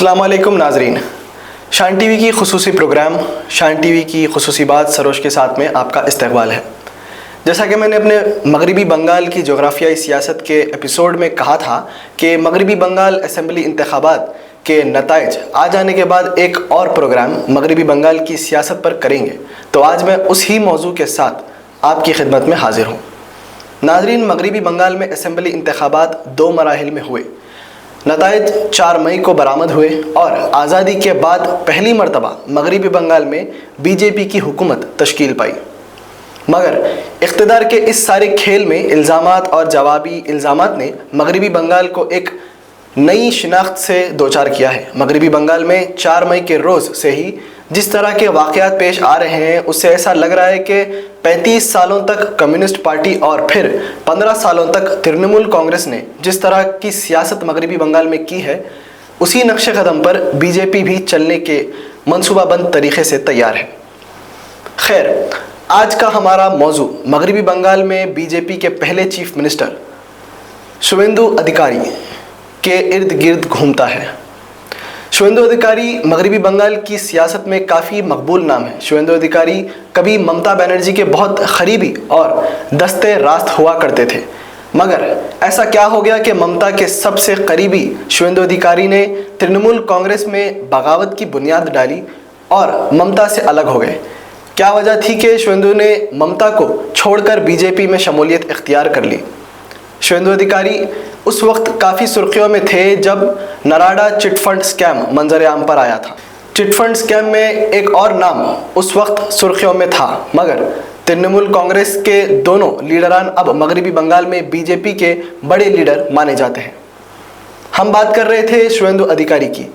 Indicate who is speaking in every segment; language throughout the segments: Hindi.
Speaker 1: अस्सलामुअलैकुम नाजरीन, शान टीवी की खुसूसी प्रोग्राम शान टीवी की खुसूसी बात सरोज के साथ में आपका इस्तकबाल है। जैसा कि मैंने अपने मगरिबी बंगाल की जोग्राफियाई सियासत के एपिसोड में कहा था कि मगरिबी बंगाल असेंबली इंतखाबात के नताइज आ जाने के बाद एक और प्रोग्राम मगरिबी बंगाल की सियासत पर करेंगे, तो आज मैं उस ही मौजू के साथ आपकी खिदमत में हाजिर हूँ। नाजरीन, मगरिबी बंगाल में असेंबली इंतखाबात 2 मराहिल में हुए। नताइज 4 मई को बरामद हुए और आज़ादी के बाद पहली मरतबा मगरिबी बंगाल में बीजेपी की हुकूमत तश्कील पाई। मगर इख्तिदार के इस सारे खेल में इल्ज़ामात और जवाबी इल्ज़ामात ने मगरिबी बंगाल को एक नई शिनाख्त से दोचार किया है। मगरिबी बंगाल में 4 मई के रोज़ से ही जिस तरह के वाक़यात पेश आ रहे हैं, उससे ऐसा लग रहा है कि 35 सालों तक कम्युनिस्ट पार्टी और फिर 15 सालों तक तृणमूल कांग्रेस ने जिस तरह की सियासत मगरिबी बंगाल में की है, उसी नक्शे कदम पर बीजेपी भी चलने के मंसूबाबंद तरीक़े से तैयार है। खैर, आज का हमारा मौजू मगरिबी बंगाल में बीजेपी के पहले चीफ मिनिस्टर शुवेंदु अधिकारी के इर्द गिर्द घूमता है। शुवेंदु अधिकारी मगरिबी बंगाल की सियासत में काफ़ी मकबूल नाम है। शुवेंदु अधिकारी कभी ममता बनर्जी के बहुत करीबी और दस्ते रास्त हुआ करते थे, मगर ऐसा क्या हो गया कि ममता के सबसे करीबी शुवेंदु अधिकारी ने तृणमूल कांग्रेस में बगावत की बुनियाद डाली और ममता से अलग हो गए। क्या वजह थी कि शुवेंदु ने ममता को छोड़कर बीजेपी में शमूलियत इख्तियार कर ली? शुवेंदु अधिकारी उस वक्त काफ़ी सुर्खियों में थे जब नराडा चिटफंड स्कैम मंजर आम पर आया था। चिटफंड स्कैम में एक और नाम उस वक्त सुर्खियों में था, मगर तृणमूल कांग्रेस के दोनों लीडरान अब मगरिबी बंगाल में बीजेपी के बड़े लीडर माने जाते हैं। हम बात कर रहे थे शुवेंदु अधिकारी की।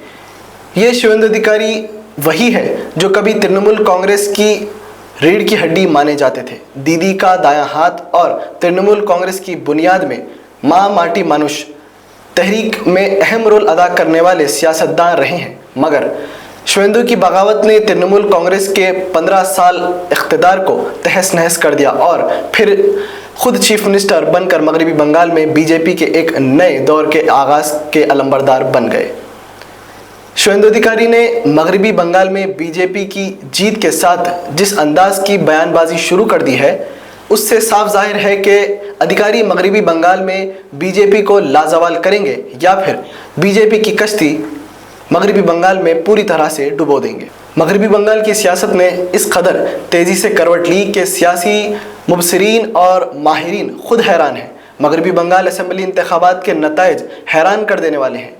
Speaker 1: ये शुवेंदु अधिकारी वही है जो कभी तृणमूल कांग्रेस की रीढ़ की हड्डी माने जाते थे, दीदी का दायां हाथ और तृणमूल कांग्रेस की बुनियाद में माँ माटी मानुष तहरीक में अहम रोल अदा करने वाले सियासतदान रहे हैं। मगर शुवेंदु की बगावत ने तृणमूल कांग्रेस के 15 साल इख्तिदार को तहस नहस कर दिया और फिर खुद चीफ मिनिस्टर बनकर मगरिबी बंगाल में बीजेपी के एक नए दौर के आगाज़ के अलंबरदार बन गए। शुवेंदु अधिकारी ने मगरिबी बंगाल में बीजेपी की जीत के साथ जिस अंदाज की बयानबाजी शुरू कर दी है, उससे साफ जाहिर है कि अधिकारी मगरिबी बंगाल में बीजेपी को लाजवाल करेंगे या फिर बीजेपी की कश्ती मगरिबी बंगाल में पूरी तरह से डुबो देंगे। मगरिबी बंगाल की सियासत ने इस कदर तेज़ी से करवट ली कि सियासी मुबसरीन और माहिरीन खुद हैरान हैं। मगरिबी बंगाल असेंबली इंतखाबात के नताइज हैरान कर देने वाले हैं।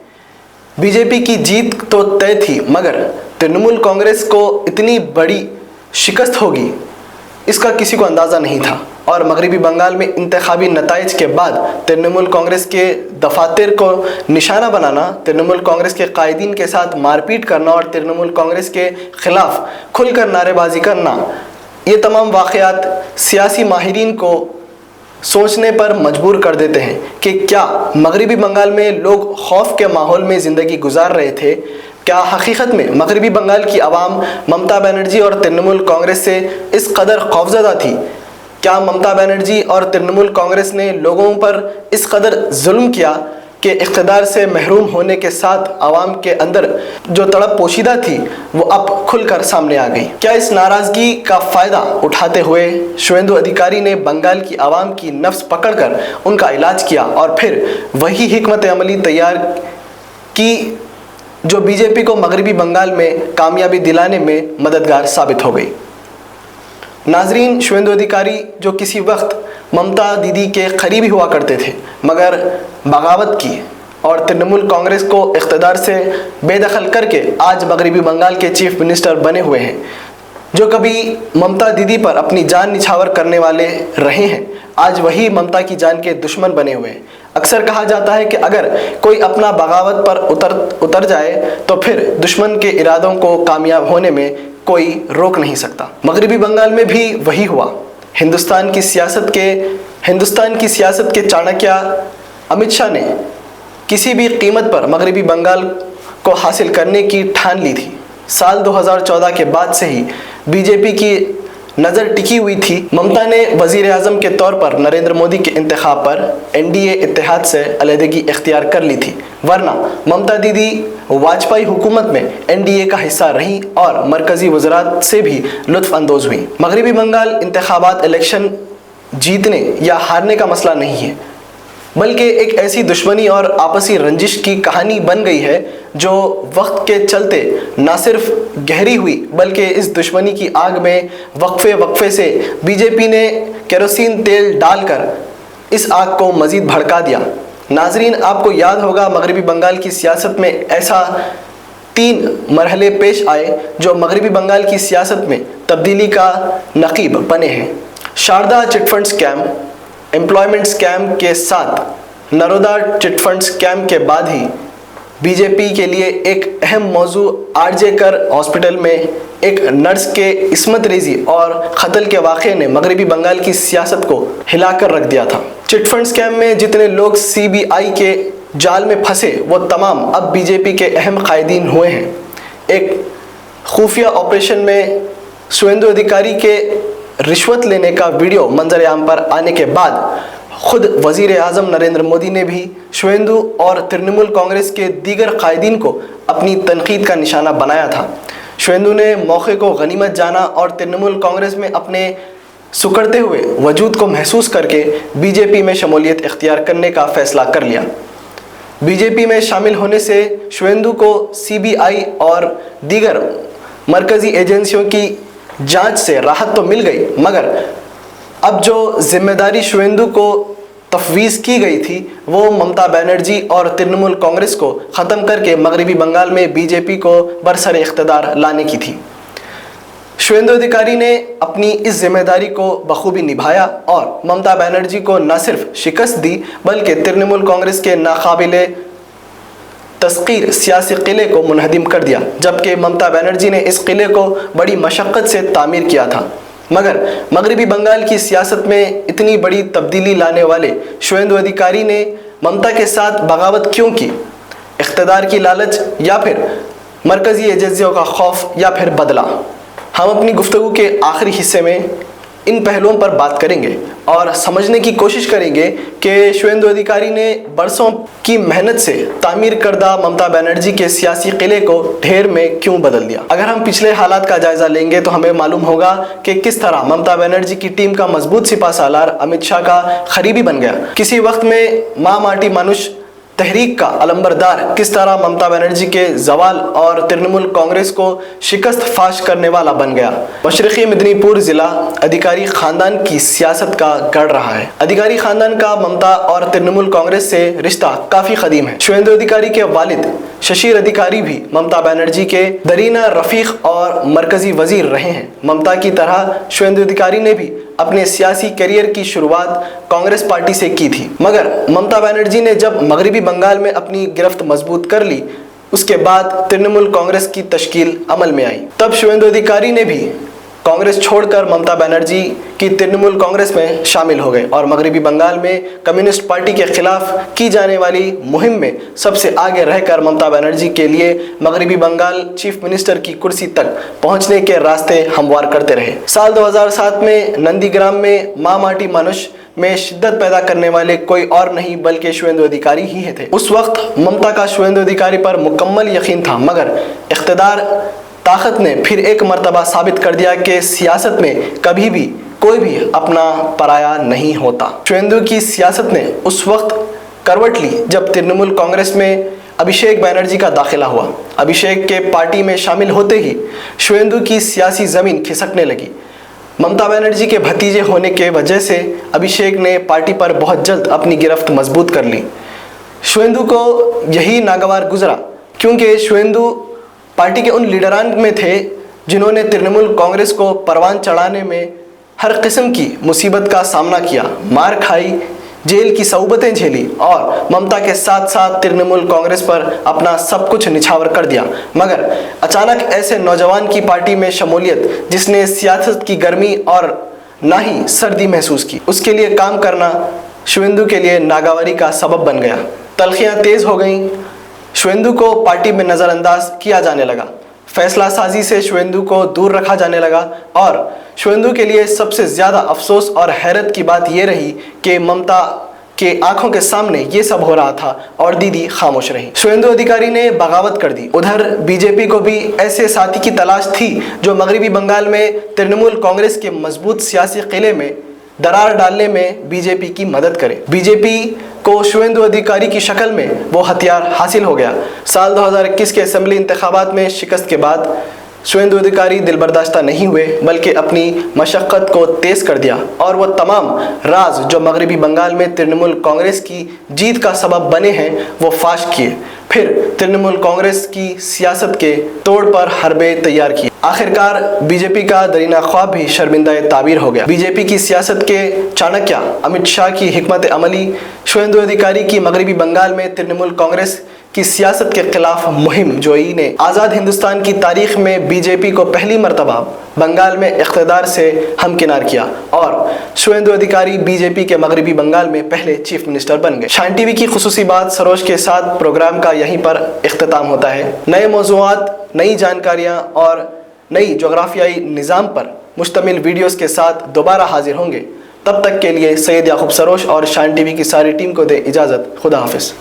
Speaker 1: बीजेपी की जीत तो तय थी, मगर तृणमूल कांग्रेस को इतनी बड़ी शिकस्त होगी इसका किसी को अंदाज़ा नहीं था। और मगरिबी बंगाल में इंतखाबी नताइज के बाद तृणमूल कांग्रेस के दफातर को निशाना बनाना, तृणमूल कांग्रेस के कायदीन के साथ मारपीट करना और तृणमूल कांग्रेस के ख़िलाफ़ खुलकर नारेबाजी करना, ये तमाम वाक़यात सियासी माहिरीन को सोचने पर मजबूर कर देते हैं कि क्या मगरिबी बंगाल में लोग खौफ के माहौल में ज़िंदगी गुजार रहे थे? क्या हकीकत में मगरिबी बंगाल की आवाम ममता बनर्जी और तृणमूल कांग्रेस से इस कदर खौफजदा थी? क्या ममता बनर्जी और तृणमूल कांग्रेस ने लोगों पर इस कदर जुल्म किया कि इख्तिदार से महरूम होने के साथ आवाम के अंदर जो तड़प पोशीदा थी वो अब खुलकर सामने आ गई? क्या इस नाराज़गी का फ़ायदा उठाते हुए शुवेंदु अधिकारी ने बंगाल की आवाम की नफ्स पकड़कर उनका इलाज किया और फिर वही हिकमत अमली तैयार की जो बीजेपी को मगरिबी बंगाल में कामयाबी दिलाने में मददगार साबित हो गई? नाजरीन, शुवेंदु अधिकारी जो किसी वक्त ममता दीदी के करीबी हुआ करते थे, मगर बगावत की और तृणमूल कांग्रेस को इख्तिदार से बेदखल करके आज मगरिबी बंगाल के चीफ मिनिस्टर बने हुए हैं, जो कभी ममता दीदी पर अपनी जान निछावर करने वाले रहे हैं, आज वही ममता की जान के दुश्मन बने हुए हैं। अक्सर कहा जाता है कि अगर कोई अपना बगावत पर उतर जाए तो फिर दुश्मन के इरादों को कामयाब होने में कोई रोक नहीं सकता। मगरिबी बंगाल में भी वही हुआ। हिंदुस्तान की सियासत के चाणक्य अमित शाह ने किसी भी कीमत पर मगरिबी बंगाल को हासिल करने की ठान ली थी। साल 2014 के बाद से ही बीजेपी की नज़र टिकी हुई थी। ममता ने वज़ीर आज़म के तौर पर नरेंद्र मोदी के इंतखाब पर NDA इत्तेहाद से अलहदगी इख्तियार कर ली थी, वरना ममता दीदी वाजपेयी हुकूमत में NDA का हिस्सा रहीं और मरकज़ी वज़रात से भी लुत्फ़ अंदोज़ हुई। मगरबी बंगाल इंतखाबात इलेक्शन जीतने या हारने का मसला नहीं है, बल्कि एक ऐसी दुश्मनी और आपसी रंजिश की कहानी बन गई है जो वक्त के चलते ना सिर्फ गहरी हुई, बल्कि इस दुश्मनी की आग में वक्फे से बीजेपी ने केरोसिन तेल डालकर इस आग को मज़ीद भड़का दिया। नाजरीन, आपको याद होगा मगरबी बंगाल की सियासत में ऐसा 3 मरहले पेश आए जो मगरबी बंगाल की सियासत में तब्दीली का नकीब बने हैं। Sharda chit fund scam, employment scam के साथ नरोदा चिटफंड स्कैम के बाद ही बीजेपी के लिए एक अहम मौजू आरजे कर हॉस्पिटल में एक नर्स के इस्मत रेजी और कत्ल के वाक़े ने मगरबी बंगाल की सियासत को हिलाकर रख दिया था। चिटफंड स्कैम में जितने लोग CBI के जाल में फंसे वो तमाम अब बीजेपी के अहम कायदीन हुए हैं। एक खुफिया ऑपरेशन में शुवेंदु अधिकारी के रिश्वत लेने का वीडियो मंजर आम पर आने के बाद खुद वज़ीर आज़म नरेंद्र मोदी ने भी शुवेंदु और तृणमूल कांग्रेस के दीगर कायदीन को अपनी तनकीद का निशाना बनाया था। शुवेंदु ने मौके को गनीमत जाना और तृणमूल कांग्रेस में अपने सुकड़ते हुए वजूद को महसूस करके बीजेपी में शमूलियत इख्तियार करने का फ़ैसला कर लिया। बीजेपी में शामिल होने से शुवेंदु को CBI और दीगर मरकज़ी एजेंसियों की जांच से राहत तो मिल गई, मगर अब जो जिम्मेदारी शुवेंदु को तफवीज़ की गई थी वो ममता बनर्जी और तृणमूल कांग्रेस को ख़त्म करके मगरबी बंगाल में बीजेपी को बरसरे इख्तिदार लाने की थी। शुवेंदु अधिकारी ने अपनी इस जिम्मेदारी को बखूबी निभाया और ममता बनर्जी को न सिर्फ शिकस्त दी बल्कि तृणमूल कांग्रेस के नाकाबिले तस्कीर सियासी किले को मुनहदिम कर दिया, जबकि ममता बनर्जी ने इस किले को बड़ी मशक्क़त से तामीर किया था। मगर मगरबी बंगाल की सियासत में इतनी बड़ी तब्दीली लाने वाले शुवेंदु अधिकारी ने ममता के साथ बगावत क्यों की? इख्तिदार की लालच या फिर मरकज़ी एजेंसियों का खौफ या फिर बदला? हम अपनी गुफ्तगू के आखिरी हिस्से में इन पहलुओं पर बात करेंगे और समझने की कोशिश करेंगे कि शुवेंदु अधिकारी ने बरसों की मेहनत से तामीर करदा ममता बनर्जी के सियासी किले को ढेर में क्यों बदल दिया। अगर हम पिछले हालात का जायजा लेंगे तो हमें मालूम होगा कि किस तरह ममता बनर्जी की टीम का मजबूत सिपा सालार अमित शाह का करीबी बन गया। किसी वक्त में माँ माटी मानुष तहरीक का अलंबरदार किस तरह ममता बनर्जी के जवाल और तृणमूल कांग्रेस को शिकस्त फाश करने वाला बन गया। मशरक़ी मिदनीपुर ज़िला अधिकारी ख़ानदान की सियासत का गढ़ रहा है। अधिकारी ख़ानदान का ममता और तृणमूल कांग्रेस से रिश्ता काफ़ी कदीम है। शुवेंदु अधिकारी के वालिद शशीर अधिकारी भी ममता बनर्जी के दरीना रफ़ीक और मरकज़ी वज़ीर रहे हैं। ममता की तरह शुवेंदु अधिकारी ने भी अपने सियासी करियर की शुरुआत कांग्रेस पार्टी से की थी, मगर ममता बनर्जी ने जब मगरबी बंगाल में अपनी गिरफ्त मजबूत कर ली उसके बाद तृणमूल कांग्रेस की तश्कील अमल में आई। तब शुवेंदु अधिकारी ने भी कांग्रेस छोड़कर ममता बनर्जी की तृणमूल कांग्रेस में शामिल हो गए और मगरबी बंगाल में कम्युनिस्ट पार्टी के खिलाफ की जाने वाली मुहिम में सबसे आगे रहकर ममता बनर्जी के लिए मगरबी बंगाल चीफ मिनिस्टर की कुर्सी तक पहुंचने के रास्ते हमवार करते रहे। साल 2007 में नंदीग्राम में माँ माटी मानुष में शिद्दत पैदा करने वाले कोई और नहीं बल्कि शुवेंदु अधिकारी ही थे। उस वक्त ममता का शुवेंदु अधिकारी पर मुकम्मल यकीन था, मगर इख्तिदार ताकत ने फिर एक मर्तबा साबित कर दिया कि सियासत में कभी भी कोई भी अपना पराया नहीं होता। शुवेंदु की सियासत ने उस वक्त करवट ली जब तृणमूल कांग्रेस में अभिषेक बनर्जी का दाखिला हुआ। अभिषेक के पार्टी में शामिल होते ही शुवेंदु की सियासी ज़मीन खिसकने लगी। ममता बनर्जी के भतीजे होने के वजह से अभिषेक ने पार्टी पर बहुत जल्द अपनी गिरफ्त मजबूत कर ली। शुवेंदु को यही नागवार गुजरा क्योंकि शुवेंदु पार्टी के उन लीडरान में थे जिन्होंने तृणमूल कांग्रेस को परवान चढ़ाने में हर किस्म की मुसीबत का सामना किया, मार खाई, जेल की सऊबतें झेली और ममता के साथ साथ तृणमूल कांग्रेस पर अपना सब कुछ निछावर कर दिया। मगर अचानक ऐसे नौजवान की पार्टी में शमूलियत जिसने सियासत की गर्मी और ना ही सर्दी महसूस की, उसके लिए काम करना शुवेंदु के लिए नागवारी का सबब बन गया। तलखियाँ तेज़ हो गईं, शुवेंदु को पार्टी में नज़रअंदाज किया जाने लगा। फैसला साजी से शुवेंदु को दूर रखा जाने लगा और शुवेंदु के लिए सबसे ज़्यादा अफसोस और हैरत की बात यह रही कि ममता के आंखों के सामने ये सब हो रहा था और दीदी खामोश रही। शुवेंदु अधिकारी ने बगावत कर दी। उधर बीजेपी को भी ऐसे साथी की तलाश थी जो मगरबी बंगाल में तृणमूल कांग्रेस के मजबूत सियासी किले में दरार डालने में बीजेपी की मदद करे। बीजेपी को शुवेंदु अधिकारी की शक्ल में वो हथियार हासिल हो गया। साल 2021 के असेंबली इंतखाबात में शिकस्त के बाद शुवेंदु अधिकारी दिलबर्दाश्ता नहीं हुए बल्कि अपनी मशक्क़त को तेज़ कर दिया और वह तमाम राज जो मगरबी बंगाल में तृणमूल कांग्रेस की जीत का सबब बने हैं वो फाश किए। फिर तृणमूल कांग्रेस की सियासत के तोड़ पर हरबे तैयार किए। आखिरकार बीजेपी का दरीना ख्वाब भी शर्मिंदा ताबीर हो गया। बीजेपी की सियासत के चाणक्य अमित शाह की हिकमत अमली शुवेंदु अधिकारी की मगरबी बंगाल में तृणमूल कांग्रेस की सियासत के खिलाफ मुहिम जोई ने आज़ाद हिंदुस्तान की तारीख में बीजेपी को पहली मरतबा बंगाल में इख्तिदार से हमकिनार किया और शुवेंदु अधिकारी बीजेपी के मगरबी बंगाल में पहले चीफ मिनिस्टर बन गए। शान टीवी की खुसूसी बात सरोज के साथ प्रोग्राम का यहीं पर इख्तिताम होता है। नए मौज़ूआत, नई जानकारियाँ और नई जोग्राफियाई निज़ाम पर मुश्तमिल वीडियोज़ के साथ दोबारा हाजिर होंगे। तब तक के लिए सैयद याकूब सरोज और शान टीवी की सारी टीम को दे इजाज़त। खुदा हाफिज़।